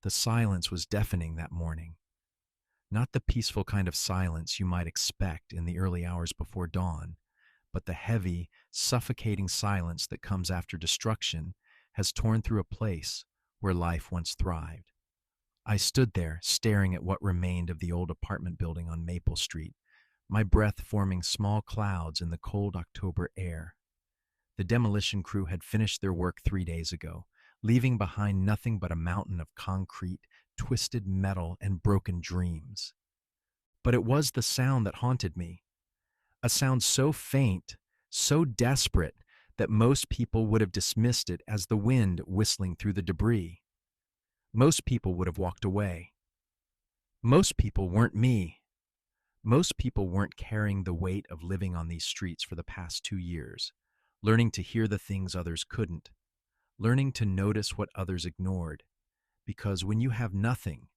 The silence was deafening that morning. Not the peaceful kind of silence you might expect in the early hours before dawn, but the heavy, suffocating silence that comes after destruction has torn through a place where life once thrived. I stood there, staring at what remained of the old apartment building on Maple Street, my breath forming small clouds in the cold October air. The demolition crew had finished their work 3 days ago, leaving behind nothing but a mountain of concrete, twisted metal, and broken dreams. But it was the sound that haunted me, a sound so faint, so desperate, that most people would have dismissed it as the wind whistling through the debris. Most people would have walked away. Most people weren't me. Most people weren't carrying the weight of living on these streets for the past 2 years, learning to hear the things others couldn't, learning to notice what others ignored. Because when you have nothing,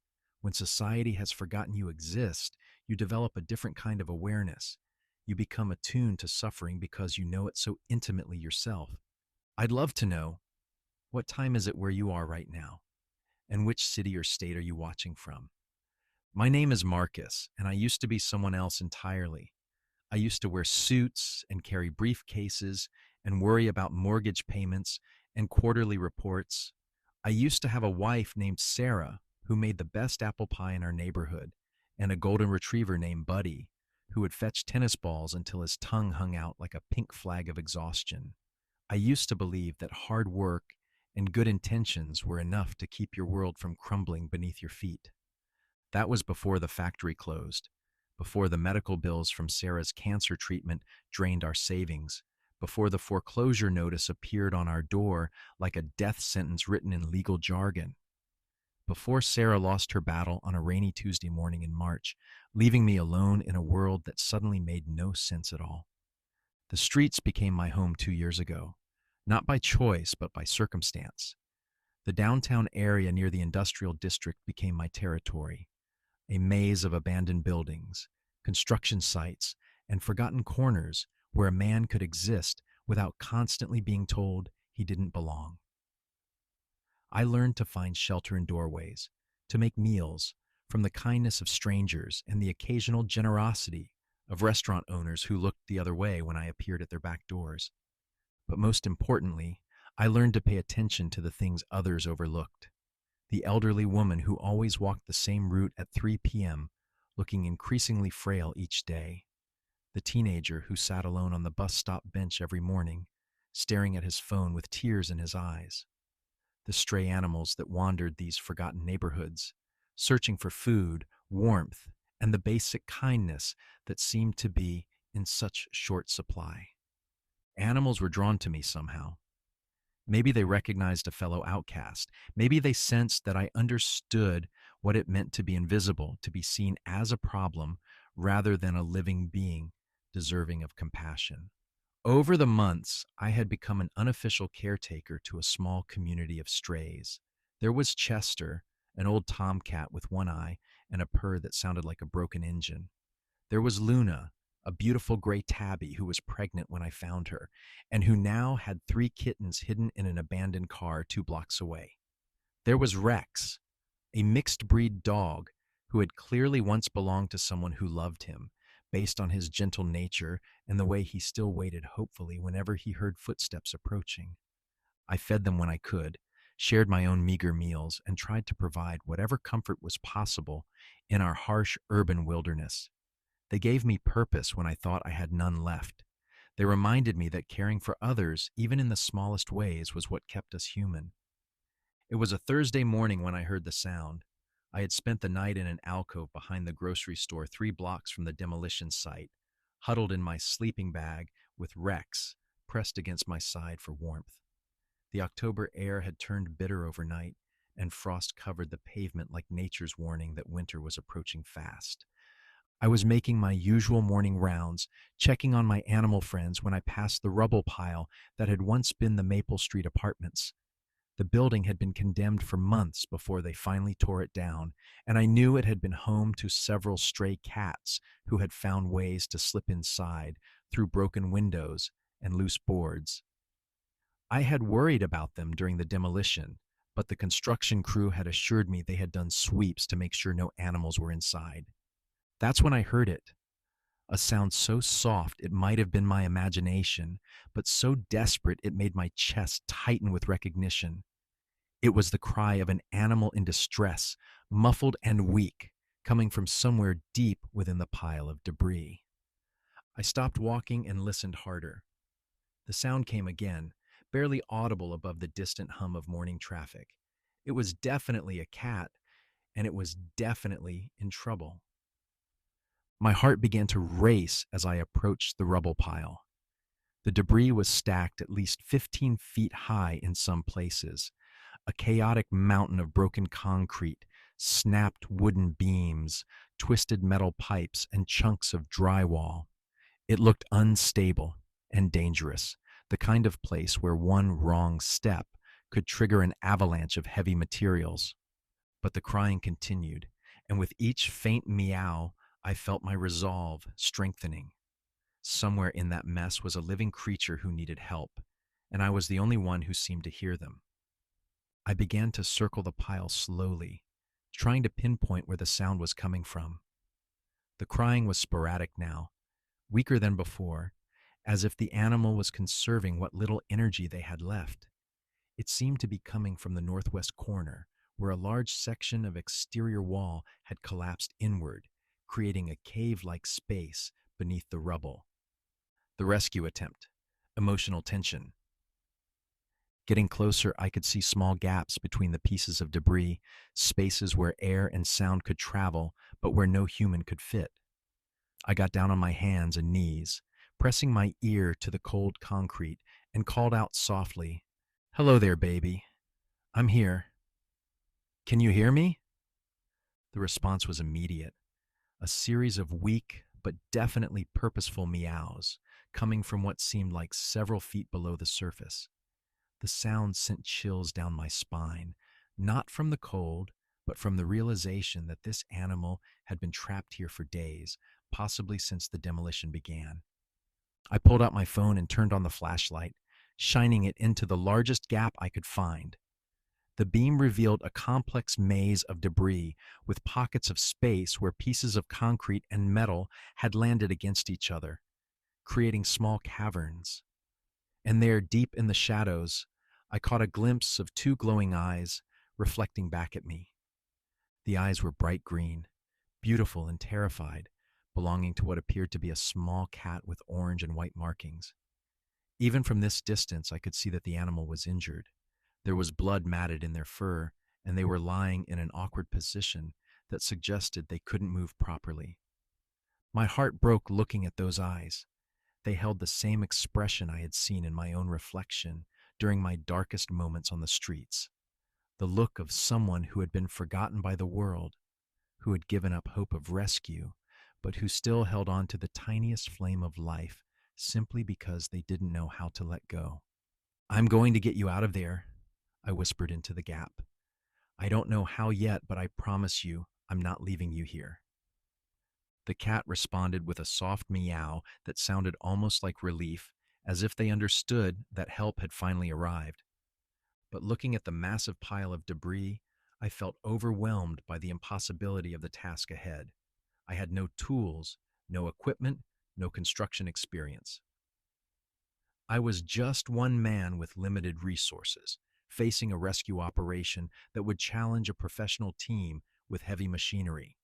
when society has forgotten you exist, you develop a different kind of awareness. You become attuned to suffering because you know it so intimately yourself. I'd love to know, what time is it where you are right now? And which city or state are you watching from? My name is Marcus, and I used to be someone else entirely. I used to wear suits and carry briefcases and worry about mortgage payments and quarterly reports. I used to have a wife named Sarah who made the best apple pie in our neighborhood, and a golden retriever named Buddy who would fetch tennis balls until his tongue hung out like a pink flag of exhaustion. I used to believe that hard work and good intentions were enough to keep your world from crumbling beneath your feet. That was before the factory closed, before the medical bills from Sarah's cancer treatment drained our savings, before the foreclosure notice appeared on our door like a death sentence written in legal jargon, before Sarah lost her battle on a rainy Tuesday morning in March, leaving me alone in a world that suddenly made no sense at all. The streets became my home 2 years ago, not by choice, but by circumstance. The downtown area near the industrial district became my territory, a maze of abandoned buildings, construction sites, and forgotten corners where a man could exist without constantly being told he didn't belong. I learned to find shelter in doorways, to make meals from the kindness of strangers and the occasional generosity of restaurant owners who looked the other way when I appeared at their back doors. But most importantly, I learned to pay attention to the things others overlooked. The elderly woman who always walked the same route at 3 p.m., looking increasingly frail each day. The teenager who sat alone on the bus stop bench every morning, staring at his phone with tears in his eyes. The stray animals that wandered these forgotten neighborhoods, searching for food, warmth, and the basic kindness that seemed to be in such short supply. Animals were drawn to me somehow. Maybe they recognized a fellow outcast. Maybe they sensed that I understood what it meant to be invisible, to be seen as a problem rather than a living being deserving of compassion. Over the months, I had become an unofficial caretaker to a small community of strays. There was Chester, an old tomcat with one eye and a purr that sounded like a broken engine. There was Luna, a beautiful gray tabby who was pregnant when I found her, and who now had 3 kittens hidden in an abandoned car 2 blocks away. There was Rex, a mixed-breed dog who had clearly once belonged to someone who loved him, based on his gentle nature and the way he still waited hopefully whenever he heard footsteps approaching. I fed them when I could, shared my own meager meals, and tried to provide whatever comfort was possible in our harsh urban wilderness. They gave me purpose when I thought I had none left. They reminded me that caring for others, even in the smallest ways, was what kept us human. It was a Thursday morning when I heard the sound. I had spent the night in an alcove behind the grocery store 3 blocks from the demolition site, huddled in my sleeping bag with Rex pressed against my side for warmth. The October air had turned bitter overnight, and frost covered the pavement like nature's warning that winter was approaching fast. I was making my usual morning rounds, checking on my animal friends when I passed the rubble pile that had once been the Maple Street apartments. The building had been condemned for months before they finally tore it down, and I knew it had been home to several stray cats who had found ways to slip inside through broken windows and loose boards. I had worried about them during the demolition, but the construction crew had assured me they had done sweeps to make sure no animals were inside. That's when I heard it. A sound so soft it might have been my imagination, but so desperate it made my chest tighten with recognition. It was the cry of an animal in distress, muffled and weak, coming from somewhere deep within the pile of debris. I stopped walking and listened harder. The sound came again, barely audible above the distant hum of morning traffic. It was definitely a cat, and it was definitely in trouble. My heart began to race as I approached the rubble pile. The debris was stacked at least 15 feet high in some places, a chaotic mountain of broken concrete, snapped wooden beams, twisted metal pipes, and chunks of drywall. It looked unstable and dangerous, the kind of place where one wrong step could trigger an avalanche of heavy materials. But the crying continued, and with each faint meow, I felt my resolve strengthening. Somewhere in that mess was a living creature who needed help, and I was the only one who seemed to hear them. I began to circle the pile slowly, trying to pinpoint where the sound was coming from. The crying was sporadic now, weaker than before, as if the animal was conserving what little energy they had left. It seemed to be coming from the northwest corner, where a large section of exterior wall had collapsed inward, creating a cave-like space beneath the rubble. The rescue attempt. Emotional tension. Getting closer, I could see small gaps between the pieces of debris, spaces where air and sound could travel, but where no human could fit. I got down on my hands and knees, pressing my ear to the cold concrete, and called out softly, "Hello there, baby. I'm here. Can you hear me?" The response was immediate, a series of weak but definitely purposeful meows coming from what seemed like several feet below the surface. The sound sent chills down my spine, not from the cold, but from the realization that this animal had been trapped here for days, possibly since the demolition began. I pulled out my phone and turned on the flashlight, shining it into the largest gap I could find. The beam revealed a complex maze of debris with pockets of space where pieces of concrete and metal had landed against each other, creating small caverns. And there, deep in the shadows, I caught a glimpse of two glowing eyes reflecting back at me. The eyes were bright green, beautiful and terrified, belonging to what appeared to be a small cat with orange and white markings. Even from this distance, I could see that the animal was injured. There was blood matted in their fur, and they were lying in an awkward position that suggested they couldn't move properly. My heart broke looking at those eyes. They held the same expression I had seen in my own reflection during my darkest moments on the streets. The look of someone who had been forgotten by the world, who had given up hope of rescue, but who still held on to the tiniest flame of life simply because they didn't know how to let go. "I'm going to get you out of there," I whispered into the gap. "I don't know how yet, but I promise you I'm not leaving you here." The cat responded with a soft meow that sounded almost like relief, as if they understood that help had finally arrived. But looking at the massive pile of debris, I felt overwhelmed by the impossibility of the task ahead. I had no tools, no equipment, no construction experience. I was just one man with limited resources, facing a rescue operation that would challenge a professional team with heavy machinery.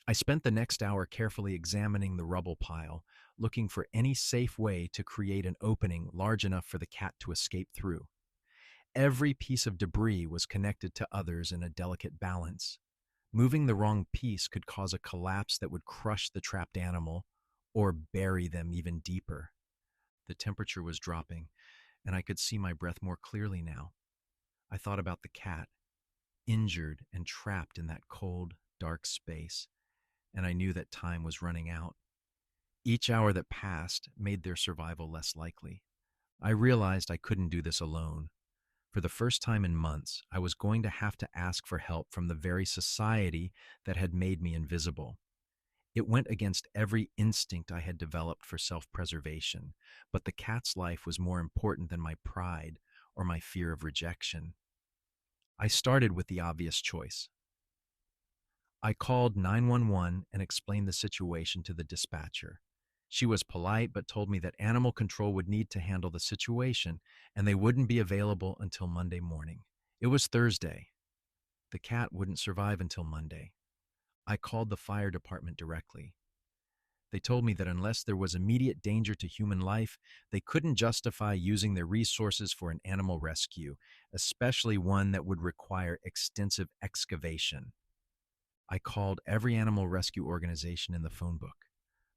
I spent the next hour carefully examining the rubble pile, looking for any safe way to create an opening large enough for the cat to escape through. Every piece of debris was connected to others in a delicate balance. Moving the wrong piece could cause a collapse that would crush the trapped animal or bury them even deeper. The temperature was dropping, and I could see my breath more clearly now. I thought about the cat, injured and trapped in that cold, dark space, and I knew that time was running out. Each hour that passed made their survival less likely. I realized I couldn't do this alone. For the first time in months, I was going to have to ask for help from the very society that had made me invisible. It went against every instinct I had developed for self-preservation, but the cat's life was more important than my pride or my fear of rejection. I started with the obvious choice. I called 911 and explained the situation to the dispatcher. She was polite but told me that animal control would need to handle the situation and they wouldn't be available until Monday morning. It was Thursday. The cat wouldn't survive until Monday. I called the fire department directly. They told me that unless there was immediate danger to human life, they couldn't justify using their resources for an animal rescue, especially one that would require extensive excavation. I called every animal rescue organization in the phone book.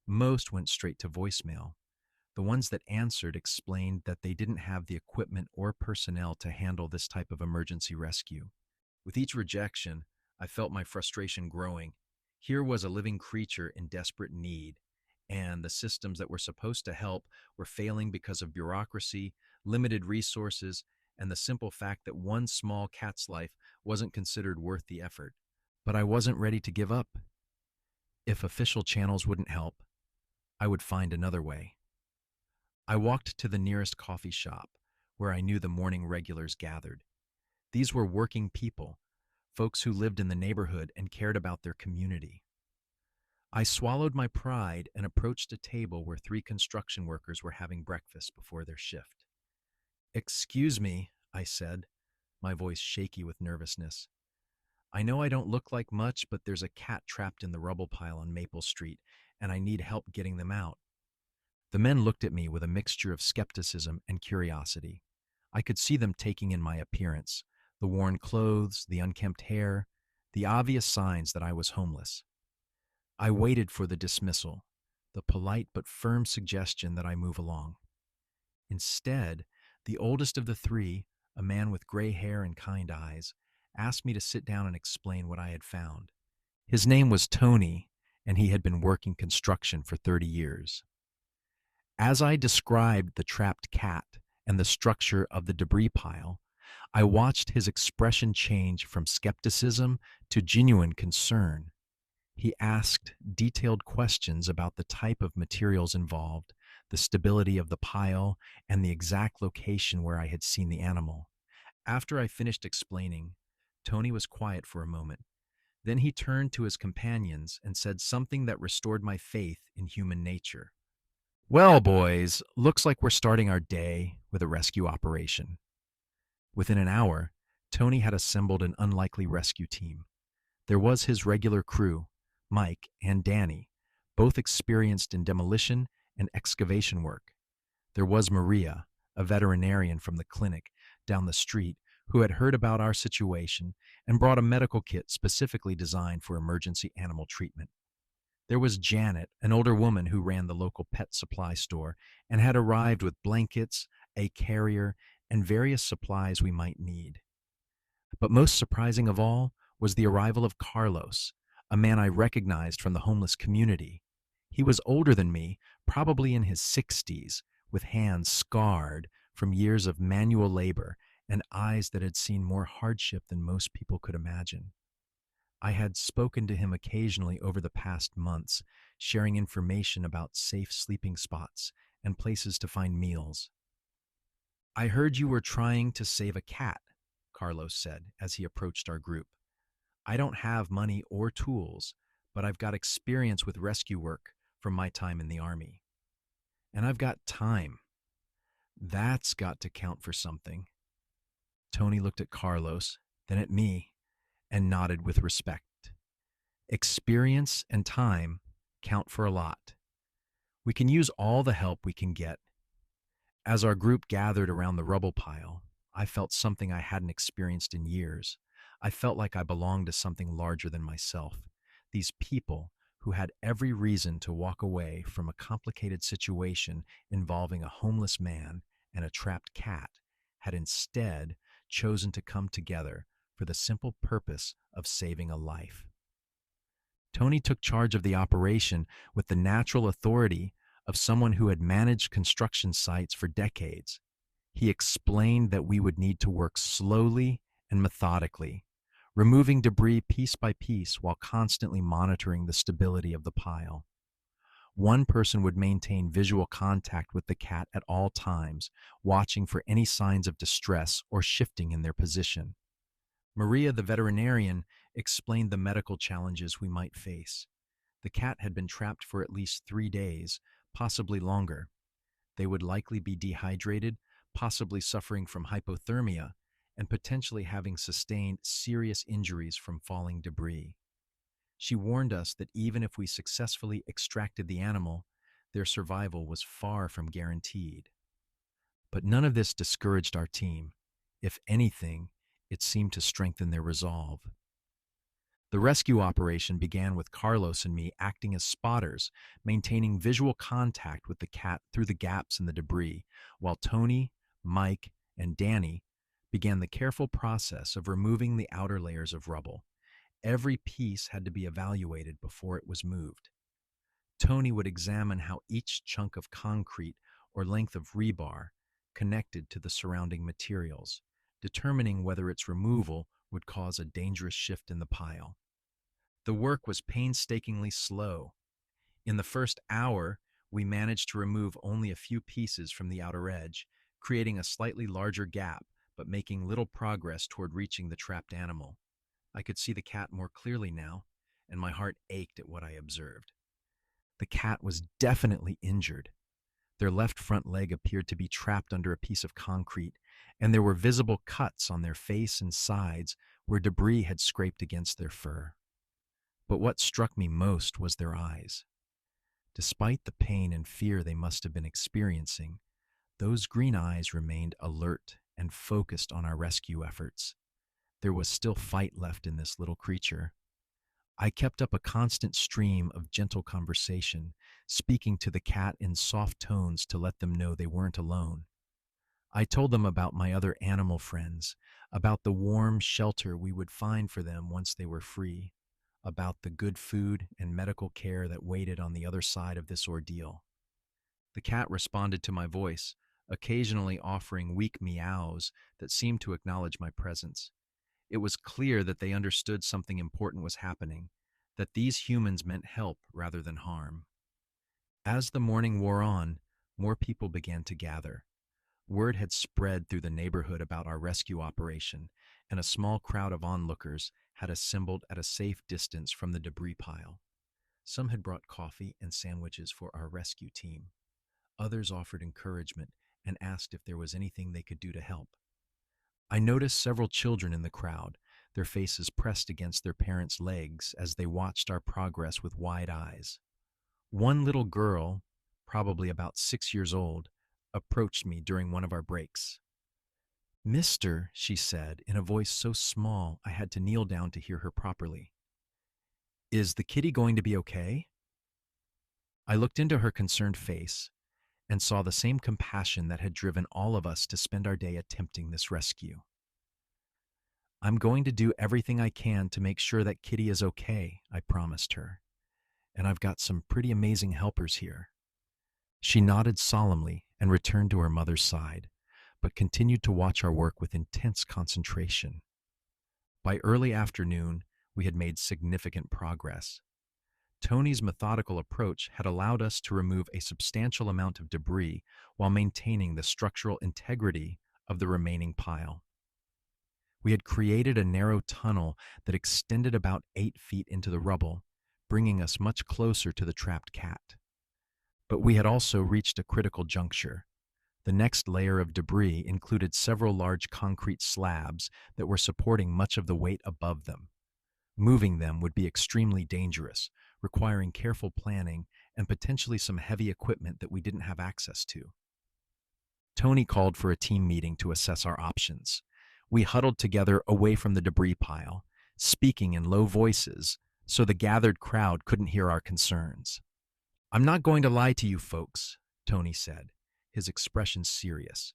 Most went straight to voicemail. The ones that answered explained that they didn't have the equipment or personnel to handle this type of emergency rescue. With each rejection, I felt my frustration growing. Here was a living creature in desperate need, and the systems that were supposed to help were failing because of bureaucracy, limited resources, and the simple fact that one small cat's life wasn't considered worth the effort. But I wasn't ready to give up. If official channels wouldn't help, I would find another way. I walked to the nearest coffee shop, where I knew the morning regulars gathered. These were working people, folks who lived in the neighborhood and cared about their community. I swallowed my pride and approached a table where three construction workers were having breakfast before their shift. "Excuse me," I said, my voice shaky with nervousness. "I know I don't look like much, but there's a cat trapped in the rubble pile on Maple Street, and I need help getting them out." The men looked at me with a mixture of skepticism and curiosity. I could see them taking in my appearance, the worn clothes, the unkempt hair, the obvious signs that I was homeless. I waited for the dismissal, the polite but firm suggestion that I move along. Instead, the oldest of the three, a man with gray hair and kind eyes, asked me to sit down and explain what I had found. His name was Tony, and he had been working construction for 30 years. As I described the trapped cat and the structure of the debris pile, I watched his expression change from skepticism to genuine concern. He asked detailed questions about the type of materials involved, the stability of the pile, and the exact location where I had seen the animal. After I finished explaining, Tony was quiet for a moment. Then he turned to his companions and said something that restored my faith in human nature. "Well, boys, looks like we're starting our day with a rescue operation." Within an hour, Tony had assembled an unlikely rescue team. There was his regular crew, Mike and Danny, both experienced in demolition and excavation work. There was Maria, a veterinarian from the clinic down the street who had heard about our situation and brought a medical kit specifically designed for emergency animal treatment. There was Janet, an older woman who ran the local pet supply store and had arrived with blankets, a carrier, and various supplies we might need. But most surprising of all was the arrival of Carlos, a man I recognized from the homeless community. He was older than me, probably in his 60s, with hands scarred from years of manual labor and eyes that had seen more hardship than most people could imagine. I had spoken to him occasionally over the past months, sharing information about safe sleeping spots and places to find meals. "I heard you were trying to save a cat," Carlos said as he approached our group. "I don't have money or tools, but I've got experience with rescue work from my time in the Army. And I've got time. That's got to count for something." Tony looked at Carlos, then at me, and nodded with respect. Experience and time count for a lot. We can use all the help we can get. As our group gathered around the rubble pile, I felt something I hadn't experienced in years. I felt like I belonged to something larger than myself. These people, who had every reason to walk away from a complicated situation involving a homeless man and a trapped cat, had instead chosen to come together for the simple purpose of saving a life. Tony took charge of the operation with the natural authority of someone who had managed construction sites for decades. He explained that we would need to work slowly and methodically, removing debris piece by piece while constantly monitoring the stability of the pile. One person would maintain visual contact with the cat at all times, watching for any signs of distress or shifting in their position. Maria, the veterinarian, explained the medical challenges we might face. The cat had been trapped for at least 3 days, possibly longer. They would likely be dehydrated, possibly suffering from hypothermia, and potentially having sustained serious injuries from falling debris. She warned us that even if we successfully extracted the animal, their survival was far from guaranteed. But none of this discouraged our team. If anything, it seemed to strengthen their resolve. The rescue operation began with Carlos and me acting as spotters, maintaining visual contact with the cat through the gaps in the debris, while Tony, Mike, and Danny began the careful process of removing the outer layers of rubble. Every piece had to be evaluated before it was moved. Tony would examine how each chunk of concrete or length of rebar connected to the surrounding materials, determining whether its removal would cause a dangerous shift in the pile. The work was painstakingly slow. In the first hour, we managed to remove only a few pieces from the outer edge, creating a slightly larger gap, but making little progress toward reaching the trapped animal. I could see the cat more clearly now, and my heart ached at what I observed. The cat was definitely injured. Their left front leg appeared to be trapped under a piece of concrete, and there were visible cuts on their face and sides where debris had scraped against their fur. But what struck me most was their eyes. Despite the pain and fear they must have been experiencing, those green eyes remained alert and focused on our rescue efforts. There was still fight left in this little creature. I kept up a constant stream of gentle conversation, speaking to the cat in soft tones to let them know they weren't alone. I told them about my other animal friends, about the warm shelter we would find for them once they were free, about the good food and medical care that waited on the other side of this ordeal. The cat responded to my voice, occasionally offering weak meows that seemed to acknowledge my presence. It was clear that they understood something important was happening, that these humans meant help rather than harm. As the morning wore on, more people began to gather. Word had spread through the neighborhood about our rescue operation, and a small crowd of onlookers had assembled at a safe distance from the debris pile. Some had brought coffee and sandwiches for our rescue team. Others offered encouragement and asked if there was anything they could do to help. I noticed several children in the crowd, their faces pressed against their parents' legs as they watched our progress with wide eyes. One little girl, probably about 6 years old, approached me during one of our breaks. "Mister," she said, in a voice so small I had to kneel down to hear her properly. "Is the kitty going to be okay?" I looked into her concerned face and saw the same compassion that had driven all of us to spend our day attempting this rescue. "I'm going to do everything I can to make sure that Kitty is okay," I promised her. "And I've got some pretty amazing helpers here." She nodded solemnly and returned to her mother's side, but continued to watch our work with intense concentration. By early afternoon, we had made significant progress. Tony's methodical approach had allowed us to remove a substantial amount of debris while maintaining the structural integrity of the remaining pile. We had created a narrow tunnel that extended about 8 feet into the rubble, bringing us much closer to the trapped cat. But we had also reached a critical juncture. The next layer of debris included several large concrete slabs that were supporting much of the weight above them. Moving them would be extremely dangerous, requiring careful planning and potentially some heavy equipment that we didn't have access to. Tony called for a team meeting to assess our options. We huddled together away from the debris pile, speaking in low voices so the gathered crowd couldn't hear our concerns. "I'm not going to lie to you folks," Tony said, his expression serious.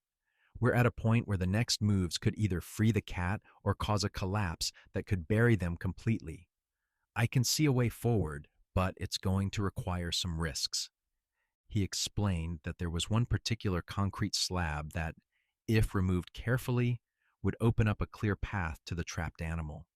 "We're at a point where the next moves could either free the cat or cause a collapse that could bury them completely. I can see a way forward, but it's going to require some risks." He explained that there was one particular concrete slab that, if removed carefully, would open up a clear path to the trapped animal.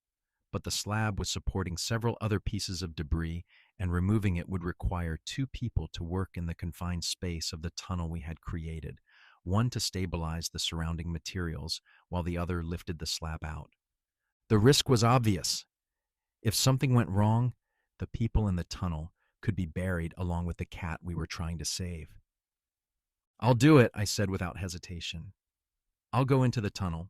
But the slab was supporting several other pieces of debris, and removing it would require 2 people to work in the confined space of the tunnel we had created, one to stabilize the surrounding materials while the other lifted the slab out. The risk was obvious. If something went wrong, the people in the tunnel could be buried along with the cat we were trying to save. I'll do it, I said without hesitation. I'll go into the tunnel.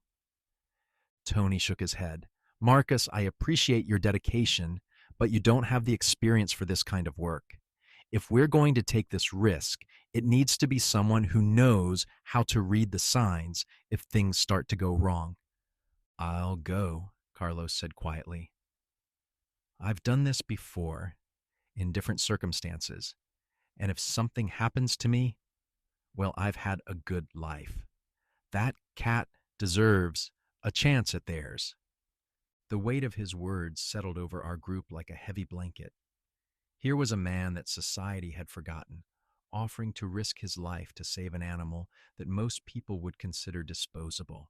Tony shook his head. Marcus, I appreciate your dedication, but you don't have the experience for this kind of work. If we're going to take this risk, it needs to be someone who knows how to read the signs if things start to go wrong. I'll go, Carlos said quietly. I've done this before, in different circumstances, and if something happens to me, well, I've had a good life. That cat deserves a chance at theirs. The weight of his words settled over our group like a heavy blanket. Here was a man that society had forgotten, offering to risk his life to save an animal that most people would consider disposable.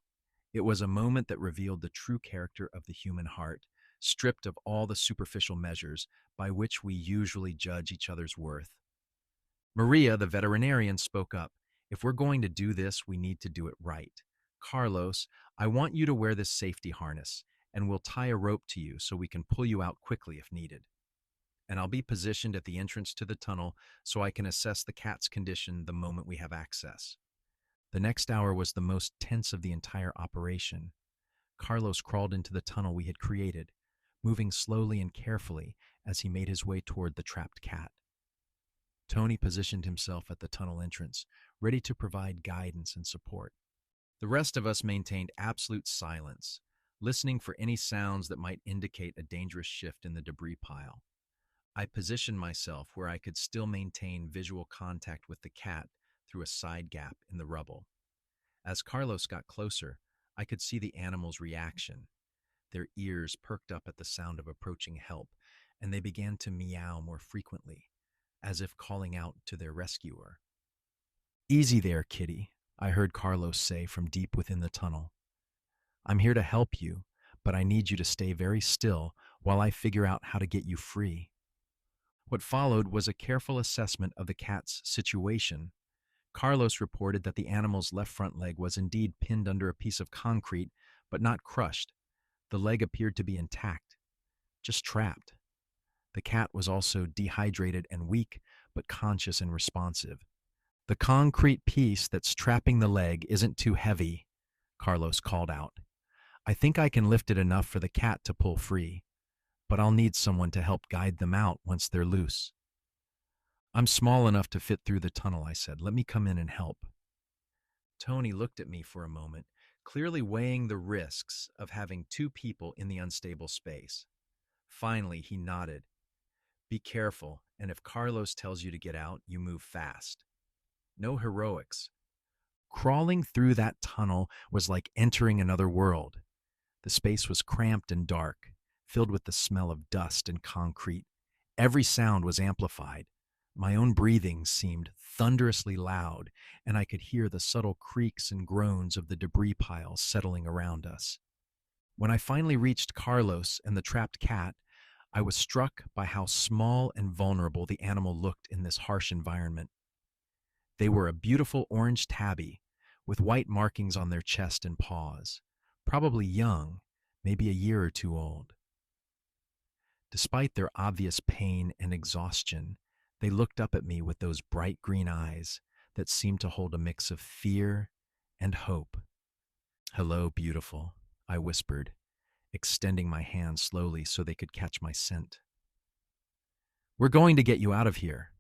It was a moment that revealed the true character of the human heart, stripped of all the superficial measures by which we usually judge each other's worth. Maria, the veterinarian, spoke up. If we're going to do this, we need to do it right. Carlos, I want you to wear this safety harness, and we'll tie a rope to you so we can pull you out quickly if needed. And I'll be positioned at the entrance to the tunnel so I can assess the cat's condition the moment we have access. The next hour was the most tense of the entire operation. Carlos crawled into the tunnel we had created, moving slowly and carefully as he made his way toward the trapped cat. Tony positioned himself at the tunnel entrance, ready to provide guidance and support. The rest of us maintained absolute silence, listening for any sounds that might indicate a dangerous shift in the debris pile. I positioned myself where I could still maintain visual contact with the cat through a side gap in the rubble. As Carlos got closer, I could see the animal's reaction. Their ears perked up at the sound of approaching help, and they began to meow more frequently, as if calling out to their rescuer. Easy there, kitty, I heard Carlos say from deep within the tunnel. I'm here to help you, but I need you to stay very still while I figure out how to get you free. What followed was a careful assessment of the cat's situation. Carlos reported that the animal's left front leg was indeed pinned under a piece of concrete, but not crushed. The leg appeared to be intact, just trapped. The cat was also dehydrated and weak, but conscious and responsive. The concrete piece that's trapping the leg isn't too heavy, Carlos called out. I think I can lift it enough for the cat to pull free, but I'll need someone to help guide them out once they're loose. I'm small enough to fit through the tunnel, I said. Let me come in and help. Tony looked at me for a moment, clearly weighing the risks of having two people in the unstable space. Finally, he nodded. Be careful, and if Carlos tells you to get out, you move fast. No heroics. Crawling through that tunnel was like entering another world. The space was cramped and dark, filled with the smell of dust and concrete. Every sound was amplified. My own breathing seemed thunderously loud, and I could hear the subtle creaks and groans of the debris pile settling around us. When I finally reached Carlos and the trapped cat, I was struck by how small and vulnerable the animal looked in this harsh environment. They were a beautiful orange tabby, with white markings on their chest and paws, probably young, maybe a year or two old. Despite their obvious pain and exhaustion, they looked up at me with those bright green eyes that seemed to hold a mix of fear and hope. Hello, beautiful, I whispered, extending my hand slowly so they could catch my scent. We're going to get you out of here.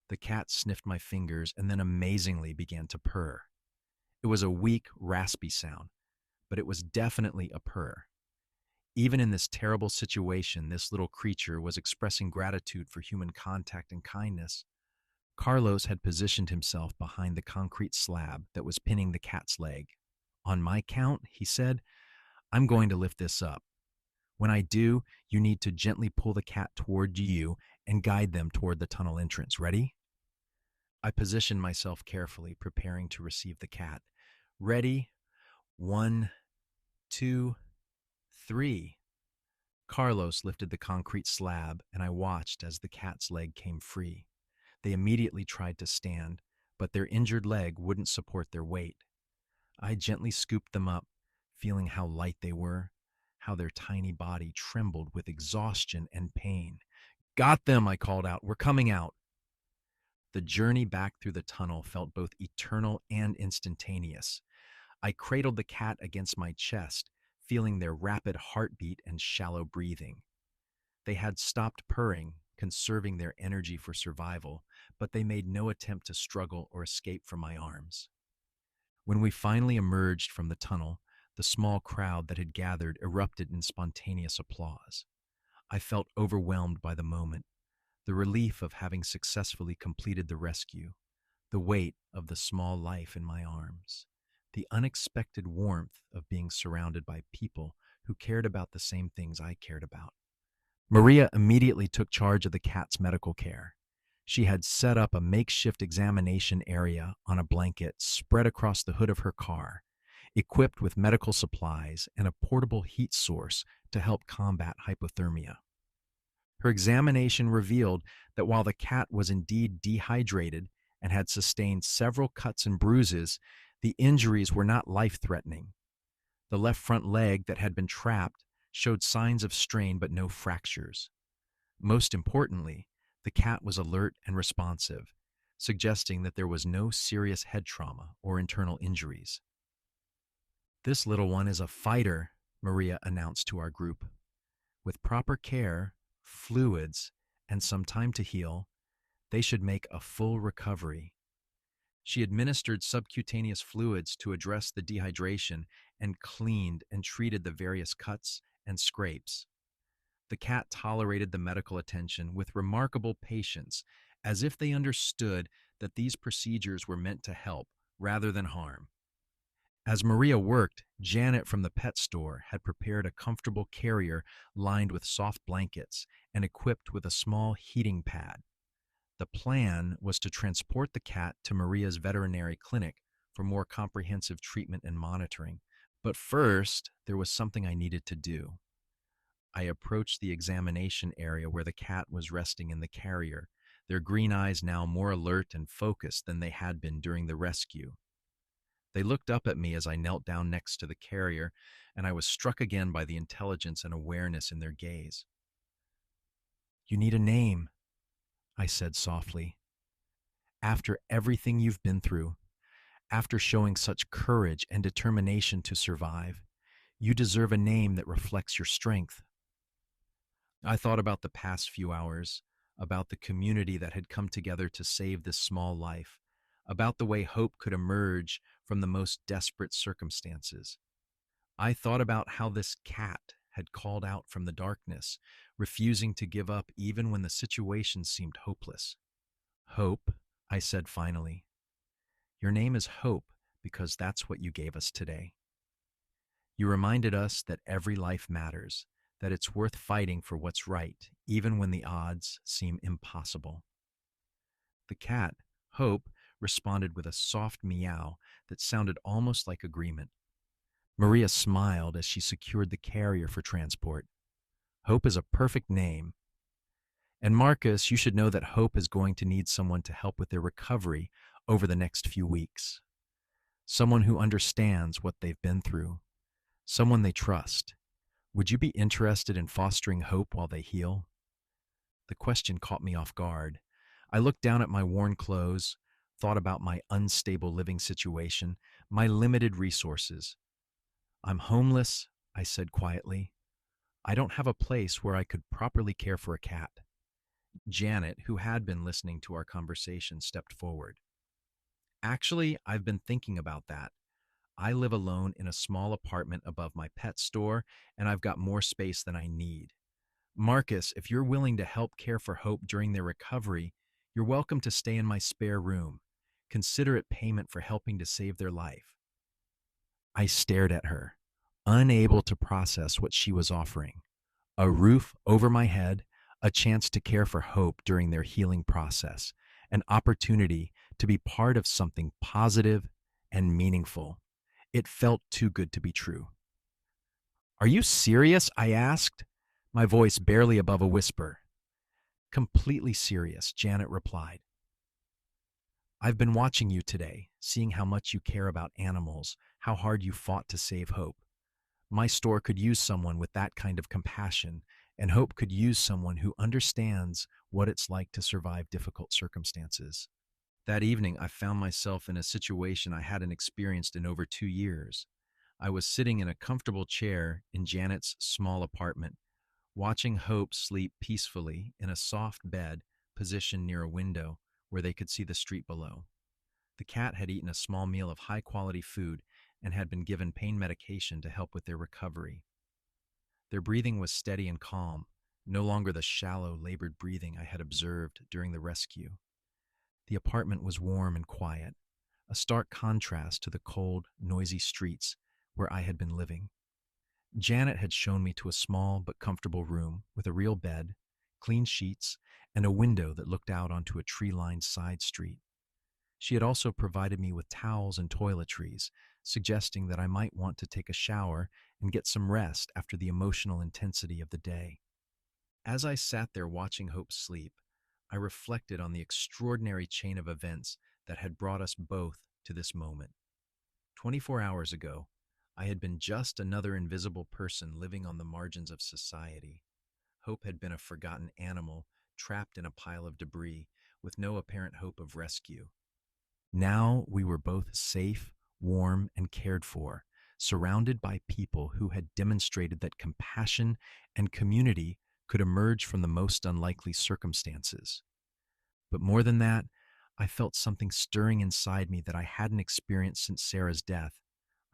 The cat sniffed my fingers and then amazingly began to purr. It was a weak, raspy sound, but it was definitely a purr. Even in this terrible situation, this little creature was expressing gratitude for human contact and kindness. Carlos had positioned himself behind the concrete slab that was pinning the cat's leg. On my count, he said, I'm going to lift this up. When I do, you need to gently pull the cat toward you and guide them toward the tunnel entrance. Ready? I positioned myself carefully, preparing to receive the cat. Ready? 1, 2, 3. Carlos lifted the concrete slab, and I watched as the cat's leg came free. They immediately tried to stand, but their injured leg wouldn't support their weight. I gently scooped them up, feeling how light they were, how their tiny body trembled with exhaustion and pain. Got them, I called out. We're coming out. The journey back through the tunnel felt both eternal and instantaneous. I cradled the cat against my chest, feeling their rapid heartbeat and shallow breathing. They had stopped purring, conserving their energy for survival, but they made no attempt to struggle or escape from my arms. When we finally emerged from the tunnel, the small crowd that had gathered erupted in spontaneous applause. I felt overwhelmed by the moment, the relief of having successfully completed the rescue, the weight of the small life in my arms, the unexpected warmth of being surrounded by people who cared about the same things I cared about. Maria immediately took charge of the cat's medical care. She had set up a makeshift examination area on a blanket spread across the hood of her car, equipped with medical supplies and a portable heat source to help combat hypothermia. Her examination revealed that while the cat was indeed dehydrated and had sustained several cuts and bruises, the injuries were not life-threatening. The left front leg that had been trapped showed signs of strain but no fractures. Most importantly, the cat was alert and responsive, suggesting that there was no serious head trauma or internal injuries. "This little one is a fighter," Maria announced to our group. "With proper care, fluids, and some time to heal, they should make a full recovery." She administered subcutaneous fluids to address the dehydration and cleaned and treated the various cuts and scrapes. The cat tolerated the medical attention with remarkable patience, as if they understood that these procedures were meant to help rather than harm. As Maria worked, Janet from the pet store had prepared a comfortable carrier lined with soft blankets and equipped with a small heating pad. The plan was to transport the cat to Maria's veterinary clinic for more comprehensive treatment and monitoring. But first, there was something I needed to do. I approached the examination area where the cat was resting in the carrier, their green eyes now more alert and focused than they had been during the rescue. They looked up at me as I knelt down next to the carrier, and I was struck again by the intelligence and awareness in their gaze. "You need a name," I said softly. "After everything you've been through, after showing such courage and determination to survive, you deserve a name that reflects your strength." I thought about the past few hours, about the community that had come together to save this small life, about the way hope could emerge from the most desperate circumstances. I thought about how this cat had called out from the darkness, refusing to give up even when the situation seemed hopeless. "Hope," I said finally. "Your name is Hope because that's what you gave us today. You reminded us that every life matters, that it's worth fighting for what's right, even when the odds seem impossible." The cat, Hope, responded with a soft meow that sounded almost like agreement. Maria smiled as she secured the carrier for transport. "Hope is a perfect name. And Marcus, you should know that Hope is going to need someone to help with their recovery over the next few weeks. Someone who understands what they've been through. Someone they trust. Would you be interested in fostering Hope while they heal?" The question caught me off guard. I looked down at my worn clothes, thought about my unstable living situation, my limited resources. "I'm homeless," I said quietly. "I don't have a place where I could properly care for a cat." Janet, who had been listening to our conversation, stepped forward. "Actually, I've been thinking about that. I live alone in a small apartment above my pet store, and I've got more space than I need. Marcus, if you're willing to help care for Hope during their recovery, you're welcome to stay in my spare room. Consider it payment for helping to save their life." I stared at her, unable to process what she was offering. A roof over my head, a chance to care for Hope during their healing process, an opportunity to be part of something positive and meaningful. It felt too good to be true. "Are you serious?" I asked, my voice barely above a whisper. "Completely serious," Janet replied. "I've been watching you today, seeing how much you care about animals, how hard you fought to save Hope. My store could use someone with that kind of compassion, and Hope could use someone who understands what it's like to survive difficult circumstances. That evening, I found myself in a situation I hadn't experienced in over 2 years. I was sitting in a comfortable chair in Janet's small apartment, watching Hope sleep peacefully in a soft bed positioned near a window where they could see the street below. The cat had eaten a small meal of high quality food and had been given pain medication to help with their recovery. Their breathing was steady and calm, no longer the shallow, labored breathing I had observed during the rescue. The apartment was warm and quiet, a stark contrast to the cold, noisy streets where I had been living. Janet had shown me to a small but comfortable room with a real bed, clean sheets, and a window that looked out onto a tree-lined side street. She had also provided me with towels and toiletries, suggesting that I might want to take a shower and get some rest after the emotional intensity of the day. As I sat there watching Hope sleep, I reflected on the extraordinary chain of events that had brought us both to this moment. 24 hours ago, I had been just another invisible person living on the margins of society. Hope had been a forgotten animal trapped in a pile of debris with no apparent hope of rescue. Now we were both safe, warm, and cared for, surrounded by people who had demonstrated that compassion and community could emerge from the most unlikely circumstances. But more than that, I felt something stirring inside me that I hadn't experienced since Sarah's death.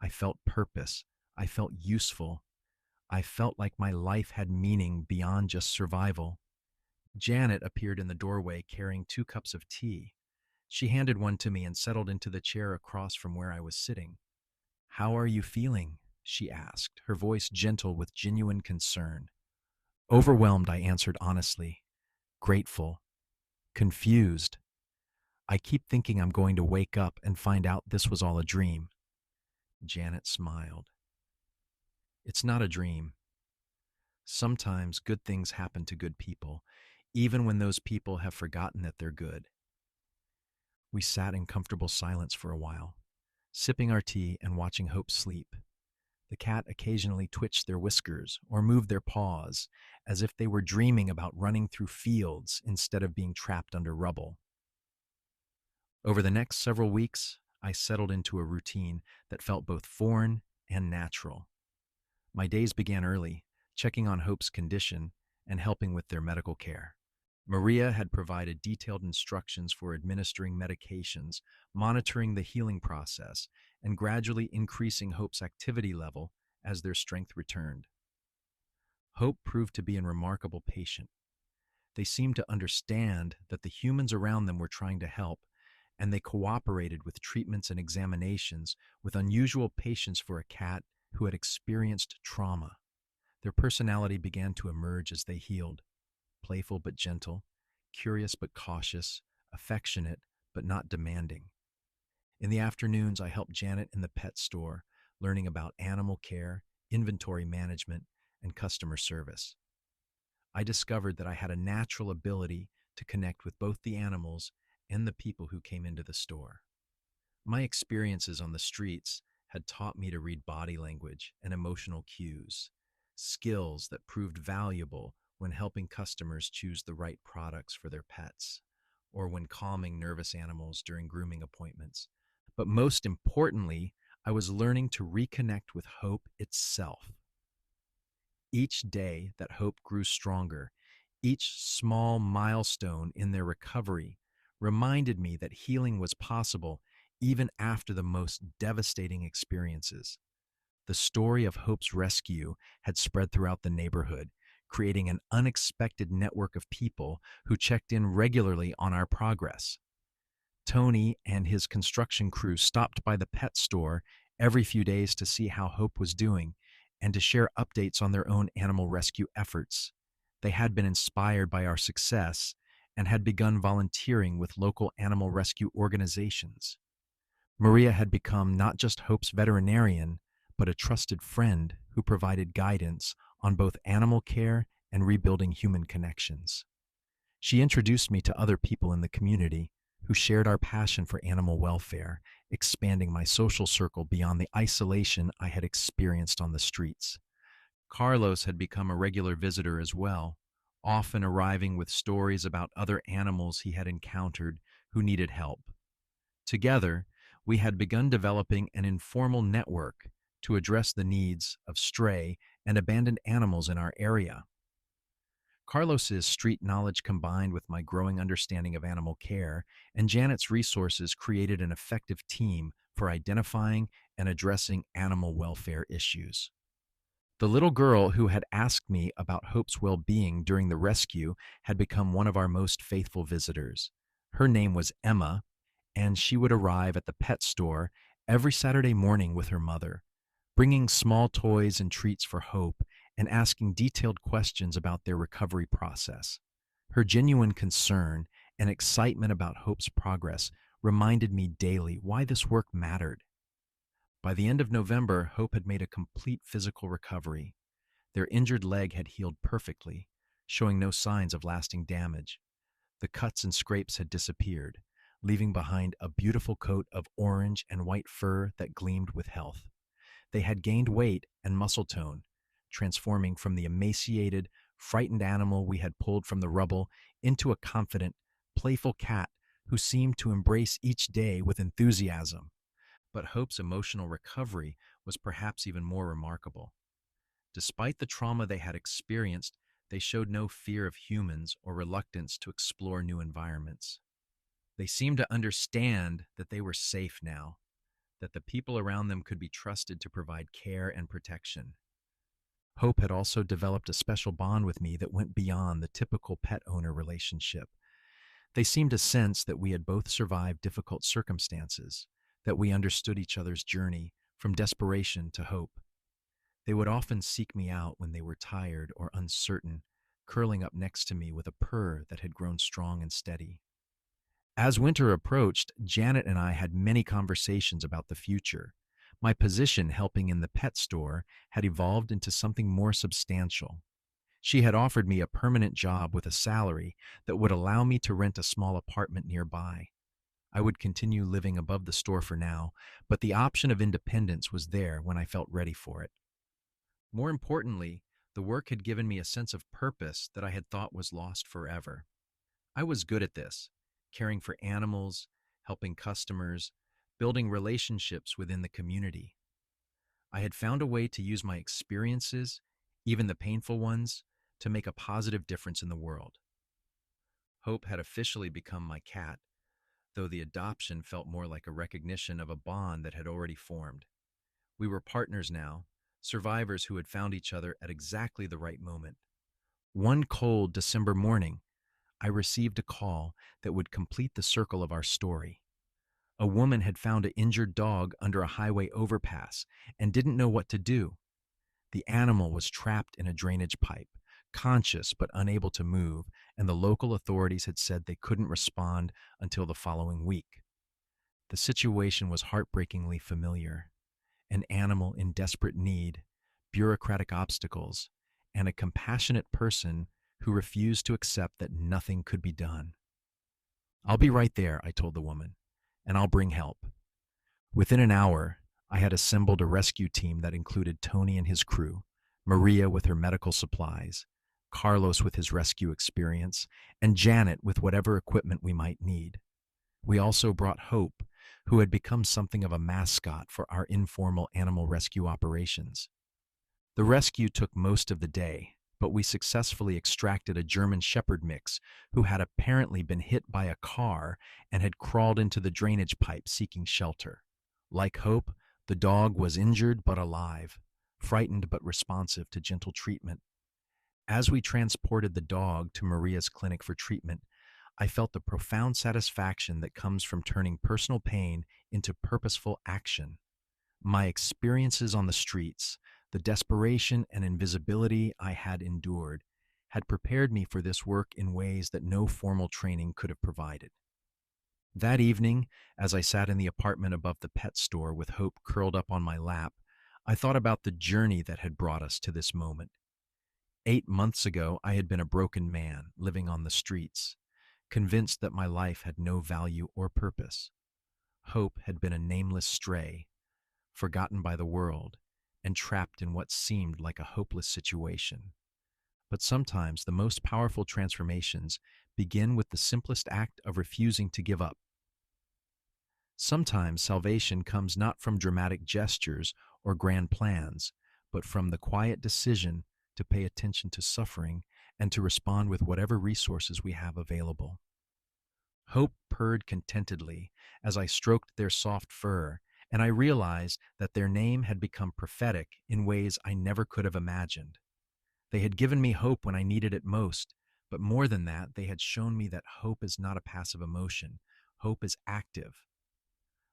I felt purpose. I felt useful. I felt like my life had meaning beyond just survival. Janet appeared in the doorway carrying 2 cups of tea. She handed one to me and settled into the chair across from where I was sitting. "How are you feeling?" she asked, her voice gentle with genuine concern. "Overwhelmed," I answered honestly. "Grateful. Confused. I keep thinking I'm going to wake up and find out this was all a dream." Janet smiled. "It's not a dream. Sometimes good things happen to good people, even when those people have forgotten that they're good." We sat in comfortable silence for a while, sipping our tea and watching Hope sleep. The cat occasionally twitched their whiskers or moved their paws, as if they were dreaming about running through fields instead of being trapped under rubble. Over the next several weeks, I settled into a routine that felt both foreign and natural. My days began early, checking on Hope's condition and helping with their medical care. Maria had provided detailed instructions for administering medications, monitoring the healing process, and gradually increasing Hope's activity level as their strength returned. Hope proved to be a remarkable patient. They seemed to understand that the humans around them were trying to help, and they cooperated with treatments and examinations with unusual patience for a cat who had experienced trauma. Their personality began to emerge as they healed, playful but gentle, curious but cautious, affectionate but not demanding. In the afternoons, I helped Janet in the pet store, learning about animal care, inventory management, and customer service. I discovered that I had a natural ability to connect with both the animals and the people who came into the store. My experiences on the streets had taught me to read body language and emotional cues, skills that proved valuable when helping customers choose the right products for their pets, or when calming nervous animals during grooming appointments. But most importantly, I was learning to reconnect with Hope itself. Each day that Hope grew stronger, each small milestone in their recovery reminded me that healing was possible even after the most devastating experiences. The story of Hope's rescue had spread throughout the neighborhood, creating an unexpected network of people who checked in regularly on our progress. Tony and his construction crew stopped by the pet store every few days to see how Hope was doing and to share updates on their own animal rescue efforts. They had been inspired by our success and had begun volunteering with local animal rescue organizations. Maria had become not just Hope's veterinarian, but a trusted friend who provided guidance on both animal care and rebuilding human connections. She introduced me to other people in the community who shared our passion for animal welfare, expanding my social circle beyond the isolation I had experienced on the streets. Carlos had become a regular visitor as well, often arriving with stories about other animals he had encountered who needed help. Together, we had begun developing an informal network to address the needs of stray and abandoned animals in our area. Carlos's street knowledge combined with my growing understanding of animal care and Janet's resources created an effective team for identifying and addressing animal welfare issues. The little girl who had asked me about Hope's well being during the rescue had become one of our most faithful visitors. Her name was Emma, and she would arrive at the pet store every Saturday morning with her mother, bringing small toys and treats for Hope and asking detailed questions about their recovery process. Her genuine concern and excitement about Hope's progress reminded me daily why this work mattered. By the end of November, Hope had made a complete physical recovery. Their injured leg had healed perfectly, showing no signs of lasting damage. The cuts and scrapes had disappeared, leaving behind a beautiful coat of orange and white fur that gleamed with health. They had gained weight and muscle tone, transforming from the emaciated, frightened animal we had pulled from the rubble into a confident, playful cat who seemed to embrace each day with enthusiasm. But Hope's emotional recovery was perhaps even more remarkable. Despite the trauma they had experienced, they showed no fear of humans or reluctance to explore new environments. They seemed to understand that they were safe now, that the people around them could be trusted to provide care and protection. Hope had also developed a special bond with me that went beyond the typical pet owner relationship. They seemed to sense that we had both survived difficult circumstances, that we understood each other's journey from desperation to hope. They would often seek me out when they were tired or uncertain, curling up next to me with a purr that had grown strong and steady. As winter approached, Janet and I had many conversations about the future. My position helping in the pet store had evolved into something more substantial. She had offered me a permanent job with a salary that would allow me to rent a small apartment nearby. I would continue living above the store for now, but the option of independence was there when I felt ready for it. More importantly, the work had given me a sense of purpose that I had thought was lost forever. I was good at this, caring for animals, helping customers, building relationships within the community. I had found a way to use my experiences, even the painful ones, to make a positive difference in the world. Hope had officially become my cat, though the adoption felt more like a recognition of a bond that had already formed. We were partners now, survivors who had found each other at exactly the right moment. One cold December morning, I received a call that would complete the circle of our story. A woman had found an injured dog under a highway overpass and didn't know what to do. The animal was trapped in a drainage pipe, conscious but unable to move, and the local authorities had said they couldn't respond until the following week. The situation was heartbreakingly familiar. An animal in desperate need, bureaucratic obstacles, and a compassionate person who refused to accept that nothing could be done. "I'll be right there," I told the woman, "and I'll bring help." Within an hour, I had assembled a rescue team that included Tony and his crew, Maria with her medical supplies, Carlos with his rescue experience, and Janet with whatever equipment we might need. We also brought Hope, who had become something of a mascot for our informal animal rescue operations. The rescue took most of the day, but we successfully extracted a German Shepherd mix who had apparently been hit by a car and had crawled into the drainage pipe seeking shelter. Like Hope, the dog was injured but alive, frightened but responsive to gentle treatment. As we transported the dog to Maria's clinic for treatment, I felt the profound satisfaction that comes from turning personal pain into purposeful action. My experiences on the streets, the desperation and invisibility I had endured, had prepared me for this work in ways that no formal training could have provided. That evening, as I sat in the apartment above the pet store with Hope curled up on my lap, I thought about the journey that had brought us to this moment. 8 months ago, I had been a broken man living on the streets, convinced that my life had no value or purpose. Hope had been a nameless stray, forgotten by the world, and trapped in what seemed like a hopeless situation. But sometimes the most powerful transformations begin with the simplest act of refusing to give up. Sometimes salvation comes not from dramatic gestures or grand plans, but from the quiet decision to pay attention to suffering and to respond with whatever resources we have available. Hope purred contentedly as I stroked their soft fur, and I realized that their name had become prophetic in ways I never could have imagined. They had given me hope when I needed it most, but more than that, they had shown me that hope is not a passive emotion. Hope is active.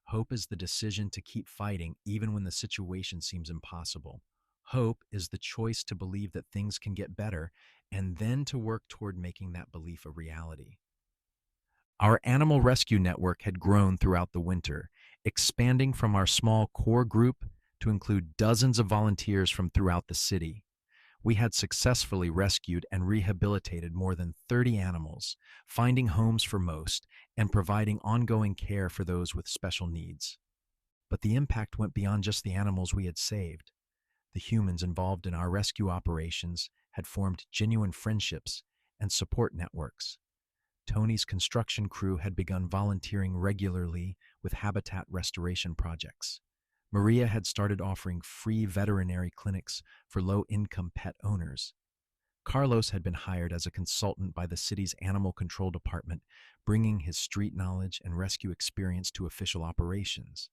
Hope is the decision to keep fighting even when the situation seems impossible. Hope is the choice to believe that things can get better and then to work toward making that belief a reality. Our animal rescue network had grown throughout the winter, expanding from our small core group to include dozens of volunteers from throughout the city. We had successfully rescued and rehabilitated more than 30 animals, finding homes for most, and providing ongoing care for those with special needs. But the impact went beyond just the animals we had saved. The humans involved in our rescue operations had formed genuine friendships and support networks. Tony's construction crew had begun volunteering regularly with habitat restoration projects. Maria had started offering free veterinary clinics for low-income pet owners. Carlos had been hired as a consultant by the city's animal control department, bringing his street knowledge and rescue experience to official operations.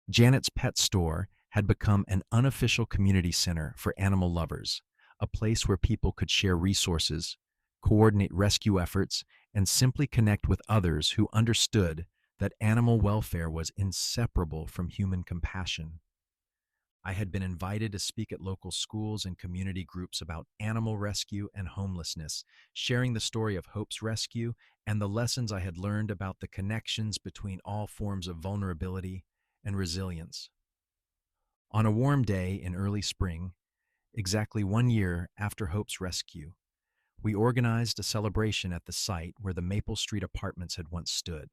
Janet's pet store had become an unofficial community center for animal lovers, a place where people could share resources, coordinate rescue efforts, and simply connect with others who understood that animal welfare was inseparable from human compassion. I had been invited to speak at local schools and community groups about animal rescue and homelessness, sharing the story of Hope's rescue and the lessons I had learned about the connections between all forms of vulnerability and resilience. On a warm day in early spring, exactly 1 year after Hope's rescue, we organized a celebration at the site where the Maple Street apartments had once stood.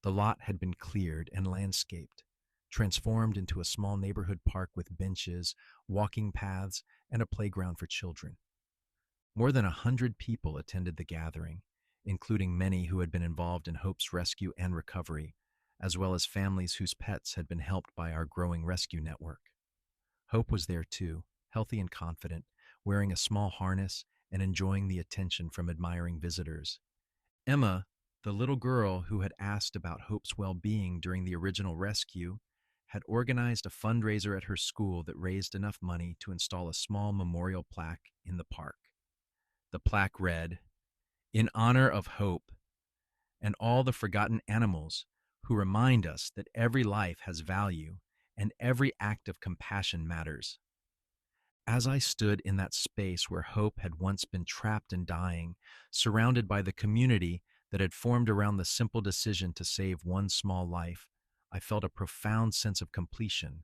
The lot had been cleared and landscaped, transformed into a small neighborhood park with benches, walking paths, and a playground for children. More than 100 people attended the gathering, including many who had been involved in Hope's rescue and recovery, as well as families whose pets had been helped by our growing rescue network. Hope was there too, healthy and confident, wearing a small harness and enjoying the attention from admiring visitors. Emma, the little girl who had asked about Hope's well-being during the original rescue, had organized a fundraiser at her school that raised enough money to install a small memorial plaque in the park. The plaque read, "In honor of Hope and all the forgotten animals who remind us that every life has value and every act of compassion matters." As I stood in that space where Hope had once been trapped and dying, surrounded by the community that had formed around the simple decision to save one small life, I felt a profound sense of completion.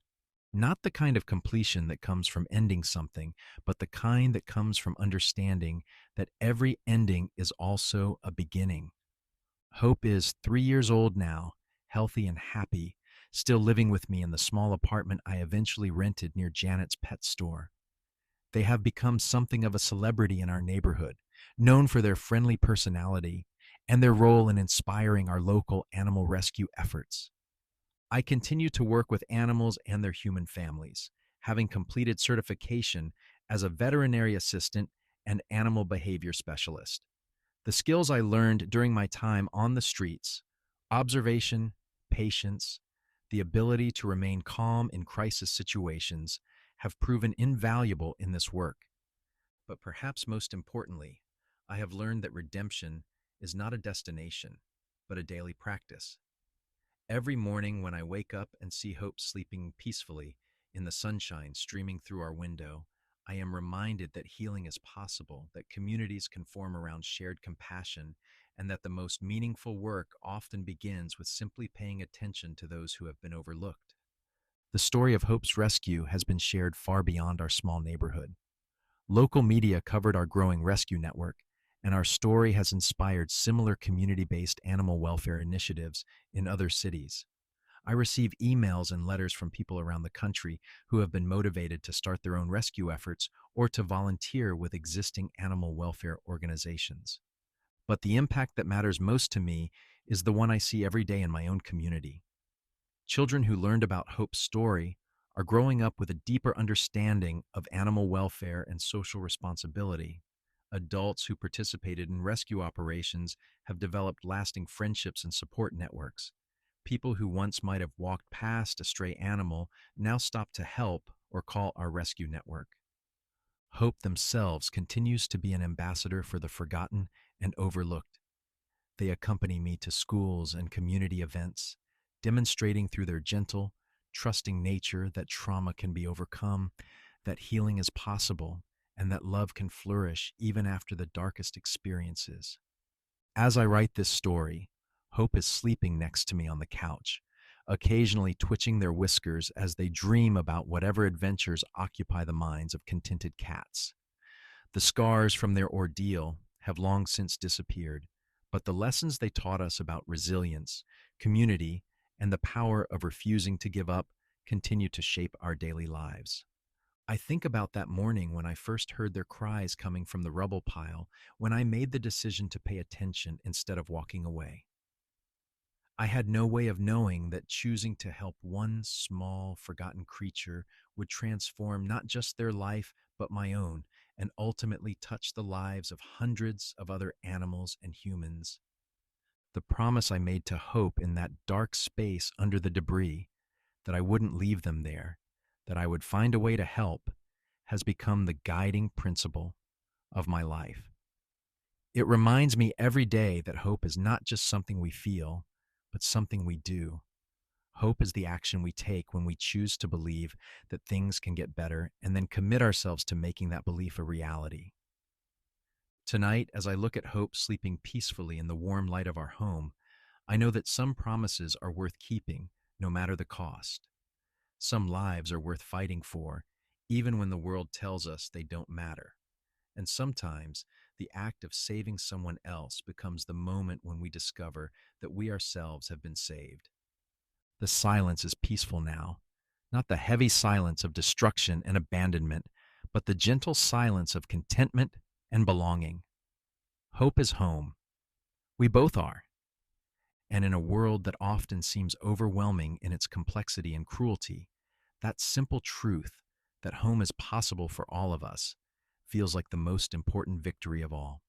Not the kind of completion that comes from ending something, but the kind that comes from understanding that every ending is also a beginning. Hope is 3 years old now, healthy and happy, still living with me in the small apartment I eventually rented near Janet's pet store. They have become something of a celebrity in our neighborhood, known for their friendly personality and their role in inspiring our local animal rescue efforts. I continue to work with animals and their human families, having completed certification as a veterinary assistant and animal behavior specialist. The skills I learned during my time on the streets, observation, patience, the ability to remain calm in crisis situations, have proven invaluable in this work. But perhaps most importantly, I have learned that redemption is not a destination, but a daily practice. Every morning when I wake up and see Hope sleeping peacefully in the sunshine streaming through our window, I am reminded that healing is possible, that communities can form around shared compassion, and that the most meaningful work often begins with simply paying attention to those who have been overlooked. The story of Hope's rescue has been shared far beyond our small neighborhood. Local media covered our growing rescue network, and our story has inspired similar community-based animal welfare initiatives in other cities. I receive emails and letters from people around the country who have been motivated to start their own rescue efforts or to volunteer with existing animal welfare organizations. But the impact that matters most to me is the one I see every day in my own community. Children who learned about Hope's story are growing up with a deeper understanding of animal welfare and social responsibility. Adults who participated in rescue operations have developed lasting friendships and support networks. People who once might have walked past a stray animal now stop to help or call our rescue network. Hope themselves continues to be an ambassador for the forgotten and overlooked. They accompany me to schools and community events, demonstrating through their gentle, trusting nature that trauma can be overcome, that healing is possible, and that love can flourish even after the darkest experiences. As I write this story, Hope is sleeping next to me on the couch, occasionally twitching their whiskers as they dream about whatever adventures occupy the minds of contented cats. The scars from their ordeal have long since disappeared, but the lessons they taught us about resilience, community, and the power of refusing to give up continue to shape our daily lives. I think about that morning when I first heard their cries coming from the rubble pile, when I made the decision to pay attention instead of walking away. I had no way of knowing that choosing to help one small, forgotten creature would transform not just their life, but my own, and ultimately touch the lives of hundreds of other animals and humans. The promise I made to Hope in that dark space under the debris, that I wouldn't leave them there, that I would find a way to help, has become the guiding principle of my life. It reminds me every day that hope is not just something we feel, but something we do. Hope is the action we take when we choose to believe that things can get better and then commit ourselves to making that belief a reality. Tonight, as I look at Hope sleeping peacefully in the warm light of our home, I know that some promises are worth keeping, no matter the cost. Some lives are worth fighting for, even when the world tells us they don't matter. And sometimes, the act of saving someone else becomes the moment when we discover that we ourselves have been saved. The silence is peaceful now, not the heavy silence of destruction and abandonment, but the gentle silence of contentment and belonging. Hope is home. We both are. And in a world that often seems overwhelming in its complexity and cruelty, that simple truth that home is possible for all of us feels like the most important victory of all.